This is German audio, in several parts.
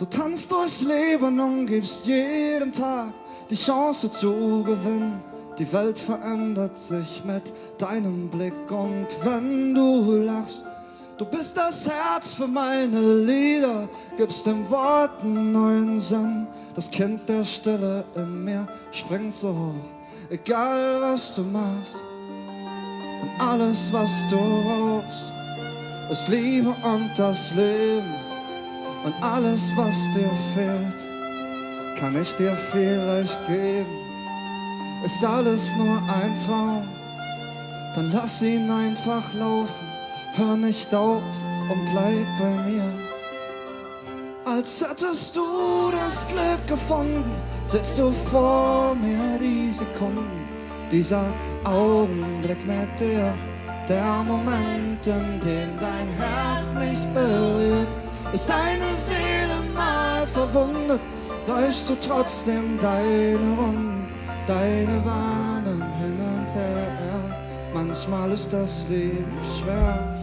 Du tanzt durchs Leben und gibst jeden Tag die Chance zu gewinnen. Die Welt verändert sich mit deinem Blick und wenn du lachst, du bist das Herz für meine Lieder, gibst den Worten neuen Sinn. Das Kind der Stille in mir springt so hoch, egal was du machst. Und alles, was du brauchst, ist Liebe und das Leben. Und alles, was dir fehlt, kann ich dir vielleicht geben. Ist alles nur ein Traum, dann lass ihn einfach laufen. Hör nicht auf und bleib bei mir. Als hättest du das Glück gefunden, sitzt du vor mir die Sekunden. Dieser Augenblick mit dir, der Moment, in dem dein Herz mich berührt. Ist deine Seele mal verwundet, läufst du trotzdem deine Runden, deine Bahnen hin und her. Manchmal ist das Leben schwer,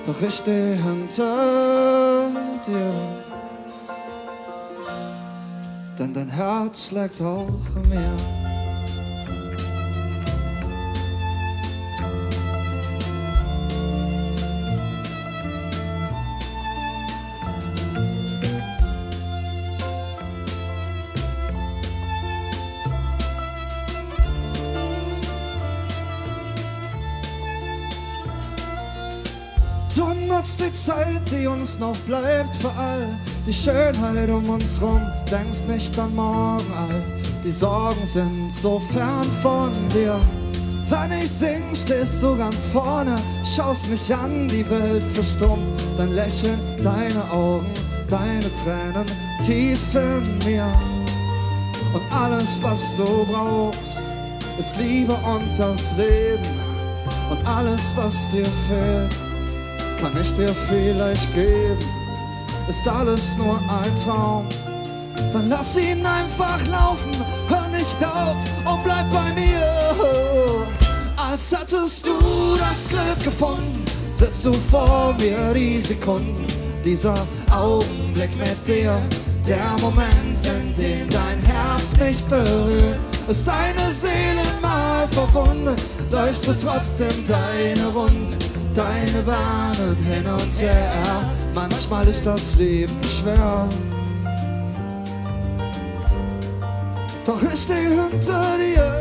doch ich steh hinter dir, denn dein Herz schlägt auch in mir. Du nutzt die Zeit, die uns noch bleibt, für all die Schönheit um uns rum. Denkst nicht an morgen, all die Sorgen sind so fern von dir. Wenn ich sing, stehst du ganz vorne, schaust mich an, die Welt verstummt. Dein Lächeln, deine Augen, deine Tränen tief in mir. Und alles, was du brauchst, ist Liebe und das Leben. Und alles, was dir fehlt, kann ich dir vielleicht geben. Ist alles nur ein Traum, dann lass ihn einfach laufen. Hör nicht auf und bleib bei mir. Als hättest du das Glück gefunden, sitzt du vor mir die Sekunden. Dieser Augenblick mit dir, der Moment, in dem dein Herz mich berührt. Ist deine Seele mal verwundet, läufst du trotzdem deine Runden, deine Bahnen hin und her. Manchmal ist das Leben schwer, doch ich steh hinter dir.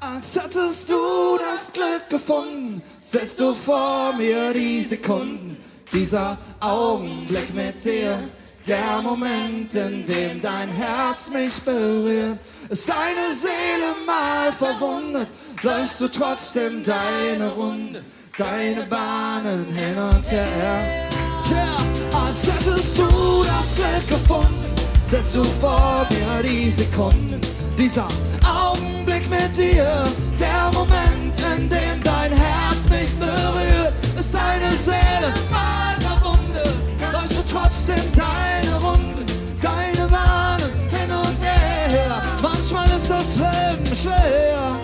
Als hättest du das Glück gefunden, sitzt du vor mir die Sekunden. Dieser Augenblick mit dir, der Moment, in dem dein Herz mich berührt. Ist deine Seele mal verwundet, läufst du trotzdem deine Runde, deine Bahnen hin und her. Yeah. Als hättest du das Glück gefunden, sitzt du vor mir die Sekunden. Dieser Augenblick mit dir, der Moment, in dem dein Herz mich berührt. Ist deine Seele mal verwundet, läufst du trotzdem deine Runde, deine Bahnen hin und her. Manchmal ist das Leben schwer,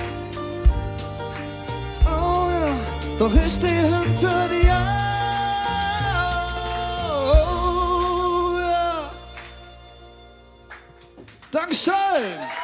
oh ja, doch ich steh hinter dir. Oh ja. Dankeschön.